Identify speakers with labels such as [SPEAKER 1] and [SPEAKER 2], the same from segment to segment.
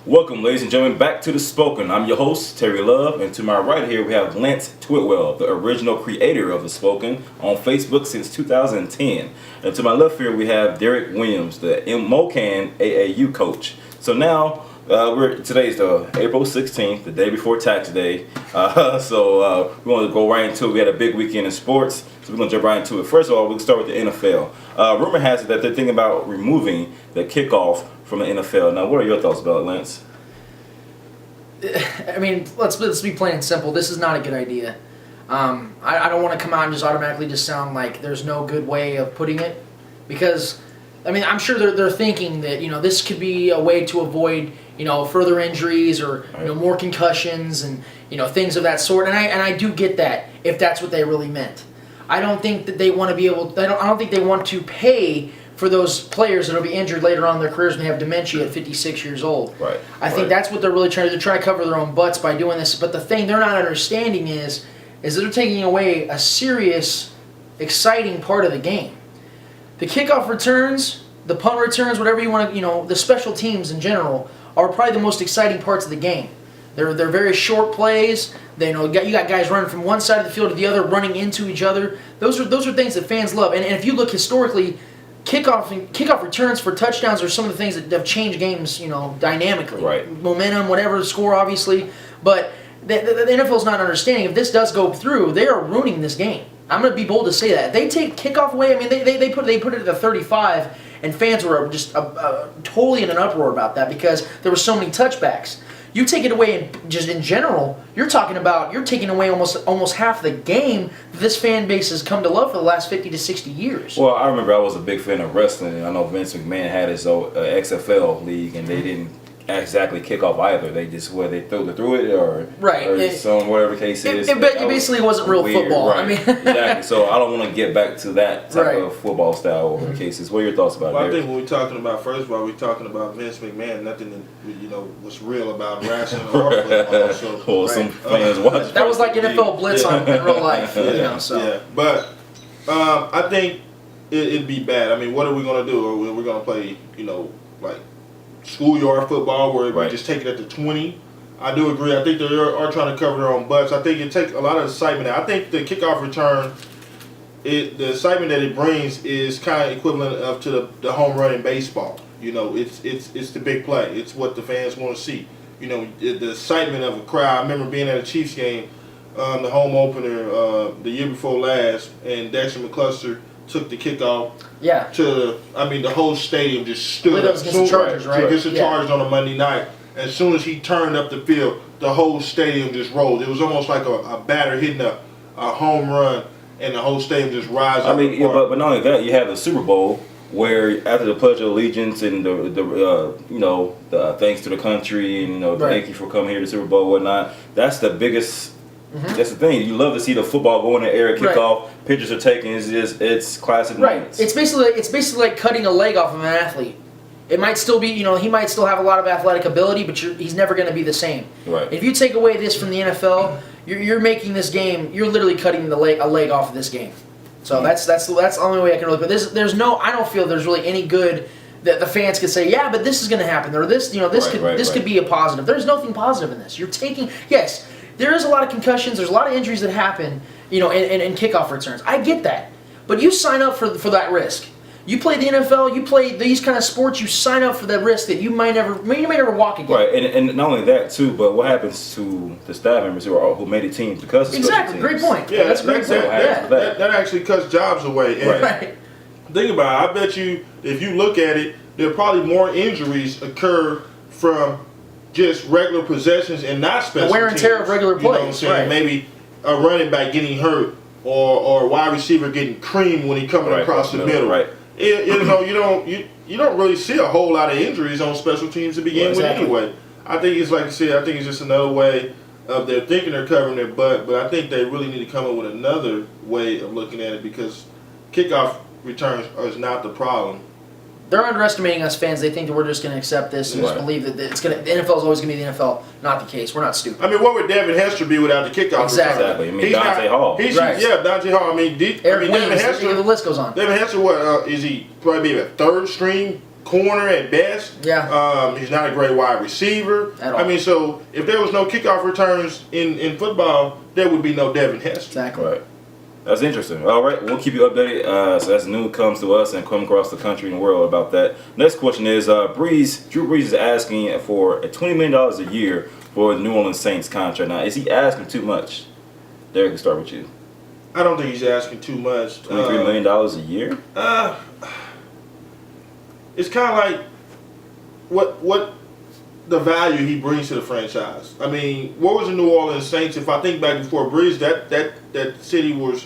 [SPEAKER 1] Welcome, ladies and gentlemen, back to The Spoken. I'm your host, Terry Love, and to my right here we have Lance Twidwell, the original creator of The Spoken, on Facebook since 2010. And to my left here we have Derrick Williams, the MOCAN AAU coach. So now, today's the April 16th, the day before tax day. So we want to go right into it. We had a big weekend in sports, so we're going to jump right into it. First of all, we can start with the NFL. Rumor has it that they're thinking about removing the kickoff from the NFL. Now, what are your thoughts about it, Lance?
[SPEAKER 2] I mean, let's be plain and simple. This is not a good idea. I don't want to come out and just automatically just sound like there's no good way of putting it, because I mean, I'm sure they're thinking that this could be a way to avoid further injuries or more concussions and things of that sort. And I do get that if that's what they really meant. I don't think that they want to be able. I don't think they want to pay for those players that will be injured later on in their careers and they have dementia at 56 years old.
[SPEAKER 1] Right.
[SPEAKER 2] I think that's what they're really trying to do. They're trying to cover their own butts by doing this. But the thing they're not understanding is that they're taking away a serious, exciting part of the game. The kickoff returns, the punt returns, whatever you want to, the special teams in general are probably the most exciting parts of the game. They're very short plays. You got guys running from one side of the field to the other, running into each other. Those are things that fans love. And if you look historically, kickoff returns for touchdowns are some of the things that have changed games, dynamically.
[SPEAKER 1] Right.
[SPEAKER 2] Momentum, whatever, score, obviously. But the NFL's not understanding. If this does go through, they are ruining this game. I'm going to be bold to say that. If they take kickoff away, I mean, they put it at the 35, and fans were just totally in an uproar about that because there were so many touchbacks. You take it away, just in general, you're taking away almost half the game that this fan base has come to love for the last 50 to 60 years.
[SPEAKER 1] Well, I remember I was a big fan of wrestling, and I know Vince McMahon had his own XFL league, and they didn't exactly kick off either. They just they threw it or some whatever case it is.
[SPEAKER 2] It basically wasn't real
[SPEAKER 1] weird,
[SPEAKER 2] football.
[SPEAKER 1] right?
[SPEAKER 2] I mean,
[SPEAKER 1] exactly. So I don't want to get back to that type of football style or cases. What are your thoughts about it?
[SPEAKER 3] Well, I think when we're talking about, first of all, we're talking about Vince McMahon. Nothing that was real about wrestling or football. So,
[SPEAKER 1] or some fans watch.
[SPEAKER 2] That was like NFL Blitz in real life.
[SPEAKER 3] Yeah. But I think it'd be bad. I mean, what are we going to do? We're going to play, like schoolyard football where we just take it at the 20. I do agree. I think they are trying to cover their own butts. I think it takes a lot of excitement. I think the kickoff return, the excitement that it brings is kind of equivalent of to the home run in baseball. It's the big play. It's what the fans want to see. The excitement of a crowd. I remember being at a Chiefs game, the home opener the year before last, and Dexter McCluster took the kickoff.
[SPEAKER 2] Yeah.
[SPEAKER 3] The whole stadium just stood up.
[SPEAKER 2] Against the Chargers, right?
[SPEAKER 3] Against the Chargers on a Monday night. As soon as he turned up the field, the whole stadium just rolled. It was almost like a batter hitting a home run, and the whole stadium just rises up.
[SPEAKER 1] But not only that, you have the Super Bowl where after the Pledge of Allegiance and the thanks to the country and thank you for coming here to the Super Bowl and whatnot. That's the biggest. That's the thing. You love to see the football go in the air, kickoff. Pictures are taken. It's classic moments.
[SPEAKER 2] It's basically like cutting a leg off of an athlete. It might still be, he might still have a lot of athletic ability, but he's never going to be the same.
[SPEAKER 1] Right.
[SPEAKER 2] If you take away this from the NFL, you're making this game. You're literally cutting a leg off of this game. So that's the only way I can really put this. I don't feel there's really any good that the fans could say, yeah, but this is going to happen, or this could be a positive. There's nothing positive in this. You're taking there is a lot of concussions. There's a lot of injuries that happen, in kickoff returns. I get that, but you sign up for that risk. You play the NFL, you play these kind of sports. You sign up for that risk that you may never walk again.
[SPEAKER 1] Right, and not only that too, but what happens to the staff members who made a team because of
[SPEAKER 2] exactly. Great point.
[SPEAKER 3] Yeah,
[SPEAKER 2] that's a great point.
[SPEAKER 3] That actually cuts jobs away. And
[SPEAKER 2] right.
[SPEAKER 3] Think about it. I bet you, if you look at it, there are probably more injuries occur from just regular possessions and not special
[SPEAKER 2] wear and tear of regular plays.
[SPEAKER 3] You know what I'm saying? Right. Maybe a running back getting hurt or a wide receiver getting creamed when he's coming across the middle.
[SPEAKER 1] Right.
[SPEAKER 3] You don't really see a whole lot of injuries on special teams to begin with anyway. I think it's like you said. I think it's just another way of they're thinking they're covering their butt, but I think they really need to come up with another way of looking at it because kickoff returns is not the problem.
[SPEAKER 2] They're underestimating us fans. They think that we're just going to accept this and just believe that the NFL is always going to be the NFL. Not the case. We're not stupid.
[SPEAKER 3] I mean, what would Devin Hester be without the kickoff?
[SPEAKER 1] Exactly. I mean, Dante Hall.
[SPEAKER 3] Devin Hall. I mean,
[SPEAKER 2] Devin Hester. The list goes on.
[SPEAKER 3] Devin Hester, what is he? Probably be a third string corner at best.
[SPEAKER 2] Yeah.
[SPEAKER 3] He's not a great wide receiver.
[SPEAKER 2] At all.
[SPEAKER 3] I mean, so if there was no kickoff returns in football, there would be no Devin Hester.
[SPEAKER 2] Exactly.
[SPEAKER 1] Right. That's interesting. All right, we'll keep you updated so as news comes to us and come across the country and the world about that. Next question is, Drew Brees is asking for $20 million a year for the New Orleans Saints contract. Now, is he asking too much? Derek, can start with you.
[SPEAKER 3] I don't think he's asking too much.
[SPEAKER 1] $23 million a year?
[SPEAKER 3] It's kind of like what the value he brings to the franchise. I mean, what was the New Orleans Saints? If I think back before Brees, that city was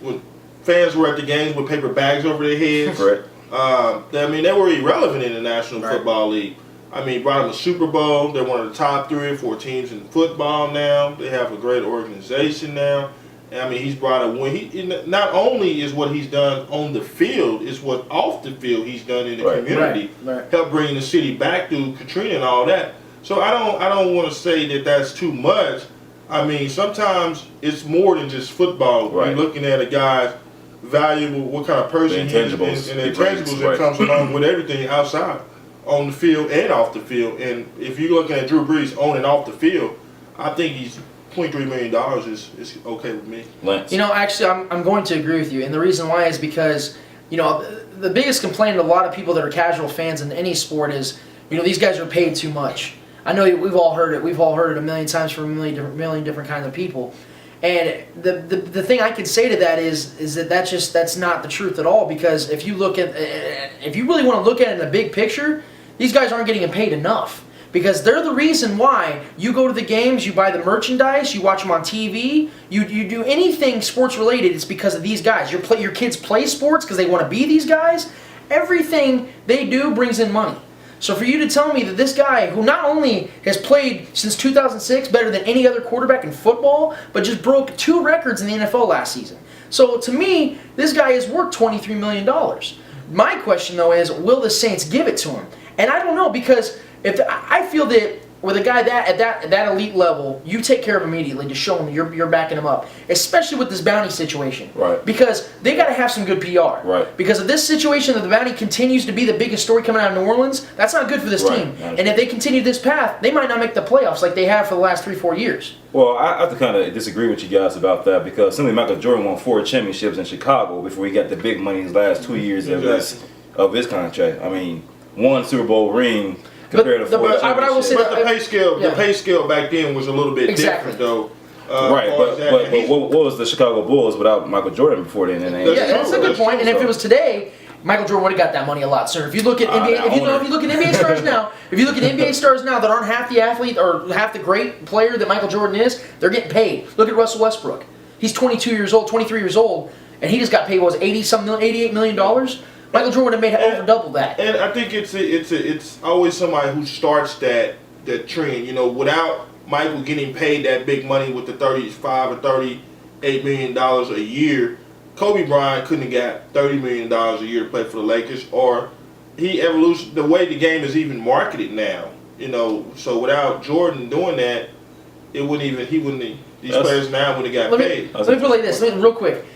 [SPEAKER 3] when fans were at the games with paper bags over their heads.
[SPEAKER 1] Correct.
[SPEAKER 3] I mean, they were irrelevant in the National Football League. I mean, brought them a Super Bowl. They're one of the top 3 or 4 teams in football now. They have a great organization now. And I mean, he's brought a win. He not only is what he's done on the field, is what off the field he's done in the community.
[SPEAKER 2] Right.
[SPEAKER 3] Helped bring the city back through Katrina and all that. So I don't want to say that that's too much. I mean, sometimes it's more than just football.
[SPEAKER 1] Right.
[SPEAKER 3] You're looking at a guy's valuable, what kind of person he is, and the intangibles that comes along with everything outside, on the field and off the field. And if you're looking at Drew Brees on and off the field, I think he's $23 million is okay with me.
[SPEAKER 1] Lance.
[SPEAKER 2] You know, actually, I'm going to agree with you, and the reason why is because, you know, the biggest complaint of a lot of people that are casual fans in any sport is, you know, these guys are paid too much. I know we've all heard it. We've all heard it a million times from a million different kinds of people. And the thing I can say to that is that's not the truth at all, because if you really want to look at it in the big picture, these guys aren't getting paid enough. Because they're the reason why you go to the games, you buy the merchandise, you watch them on TV, you do anything sports related. It's because of these guys. Your kids play sports because they want to be these guys. Everything they do brings in money. So for you to tell me that this guy, who not only has played since 2006 better than any other quarterback in football, but just broke 2 records in the NFL last season. So to me, this guy is worth $23 million. My question though is, will the Saints give it to him? And I don't know, because I feel that with a guy at that elite level, you take care of him immediately to show him you're backing him up, especially with this bounty situation.
[SPEAKER 1] Right.
[SPEAKER 2] Because they got to have some good PR.
[SPEAKER 1] Right. Because
[SPEAKER 2] of this situation that the bounty continues to be the biggest story coming out of New Orleans, that's not good for this team. And if they continue this path, they might not make the playoffs like they have for the last 3-4 years.
[SPEAKER 1] Well, I have to kind of disagree with you guys about that, because simply Michael Jordan won 4 championships in Chicago before he got the big money his last 2 years of his contract. I mean, 1 Super Bowl ring compared to 4 championships.
[SPEAKER 2] But I will say
[SPEAKER 3] the pay scale back then was a little bit different, though.
[SPEAKER 1] Right, but what was the Chicago Bulls without Michael Jordan before then?
[SPEAKER 2] That's a good point. And if it was today, Michael Jordan would have got that money a lot sooner. If you look at NBA, if you look at NBA stars now, that aren't half the athlete or half the great player that Michael Jordan is, they're getting paid. Look at Russell Westbrook. He's 22 years old, 23 years old, and he just got paid $88 million. Michael Jordan would have made over double that.
[SPEAKER 3] And I think it's always somebody who starts that trend. You know, without Michael getting paid that big money with the $35 or $38 million a year, Kobe Bryant couldn't have got $30 million a year to play for the Lakers, or the way the game is even marketed now. You know, so without Jordan doing that, these players now would have got paid.
[SPEAKER 2] Let me put it like this, real quick.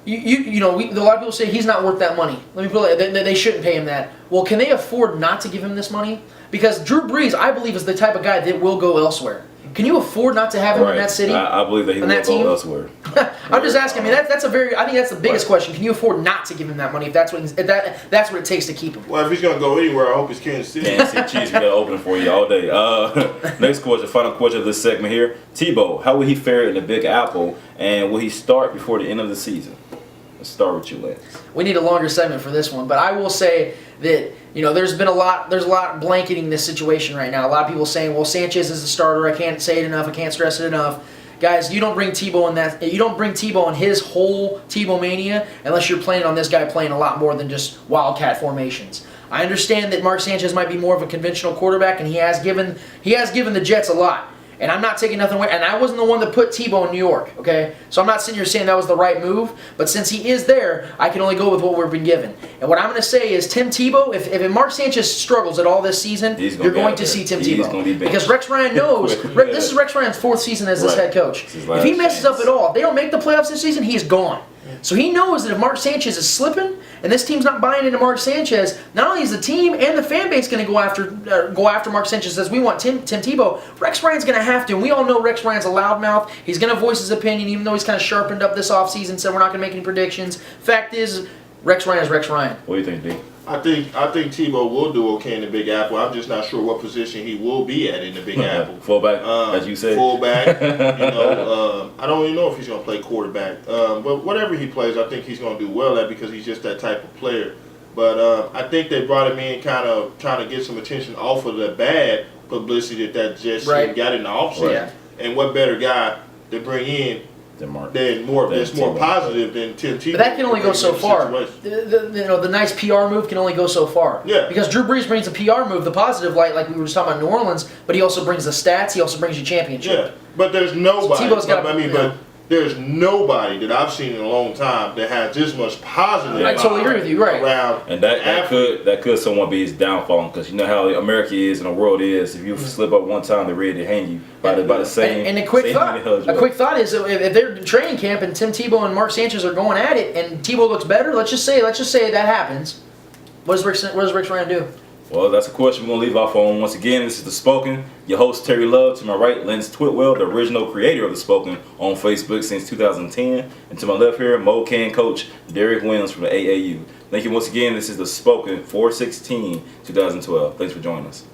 [SPEAKER 2] You know, a lot of people say he's not worth that money. Let me put it like that. They shouldn't pay him that. Well, can they afford not to give him this money? Because Drew Brees, I believe, is the type of guy that will go elsewhere. Can you afford not to have him in that city?
[SPEAKER 1] I believe that he will go elsewhere.
[SPEAKER 2] I'm just asking. I mean, I think that's the biggest question. Can you afford not to give him that money if that's what it takes to keep him?
[SPEAKER 3] Well, if he's gonna go anywhere, I hope it's Kansas City.
[SPEAKER 1] Kansas City Chiefs, we got to open for you all day. Next question, final question of this segment here. Tebow, how will he fare in the Big Apple, and will he start before the end of the season? Let's start with you, Lance.
[SPEAKER 2] We need a longer segment for this one, but I will say that, you know, there's a lot blanketing this situation right now. A lot of people saying, well, Sanchez is the starter. I can't say it enough. I can't stress it enough. Guys, you don't bring Tebow in his whole Tebow mania unless you're planning on this guy playing a lot more than just wildcat formations. I understand that Mark Sanchez might be more of a conventional quarterback, and he has given the Jets a lot. And I'm not taking nothing away. And I wasn't the one that put Tebow in New York, okay? So I'm not sitting here saying that was the right move. But since he is there, I can only go with what we've been given. And what I'm going to say is Tim Tebow, if Mark Sanchez struggles at all this season, you're going to see Tim Tebow. Because Rex Ryan knows. This is Rex Ryan's 4th season as this head coach. If he messes up at all, if they don't make the playoffs this season, he's gone. So he knows that if Mark Sanchez is slipping and this team's not buying into Mark Sanchez, not only is the team and the fan base going to go after Mark Sanchez as we want Tim Tebow, Rex Ryan's going to have to. And we all know Rex Ryan's a loudmouth. He's going to voice his opinion, even though he's kind of sharpened up this offseason, said we're not going to make any predictions. Fact is, Rex Ryan is Rex Ryan.
[SPEAKER 1] What do you think, D?
[SPEAKER 3] I think Tebow will do okay in the Big Apple. I'm just not sure what position he will be at in the Big Apple.
[SPEAKER 1] Fullback, as you said.
[SPEAKER 3] Fullback. I don't even know if he's going to play quarterback. But whatever he plays, I think he's going to do well at because he's just that type of player. But I think they brought him in kind of trying to get some attention off of the bad publicity that Jets got in the offseason.
[SPEAKER 2] Yeah.
[SPEAKER 3] And what better guy to bring in that's more positive than Tim Tebow.
[SPEAKER 2] But that can only go so far. The nice PR move can only go so far.
[SPEAKER 3] Yeah.
[SPEAKER 2] Because Drew Brees brings a PR move, the positive light, like we were just talking about New Orleans, but he also brings the stats. He also brings you championship.
[SPEAKER 3] Yeah. But there's nobody.
[SPEAKER 2] So Tebow's got.
[SPEAKER 3] But there's nobody that I've seen in a long time that has this much positive.
[SPEAKER 2] I totally agree with you. Right.
[SPEAKER 3] Around
[SPEAKER 1] and that could somewhat be his downfall because you know how America is and the world is. If you slip up one time, they're ready to hang you by the same.
[SPEAKER 2] And a quick thought is if they're in training camp and Tim Tebow and Mark Sanchez are going at it and Tebow looks better, let's just say that happens. What does Rex Ryan do?
[SPEAKER 1] Well, that's a question we're going to leave off on. Once again, this is The Spoken. Your host, Terry Love. To my right, Lance Twidwell, the original creator of The Spoken on Facebook since 2010. And to my left here, Mo Can coach Derrick Williams from the AAU. Thank you once again. This is The Spoken, 4/16/2012. Thanks for joining us.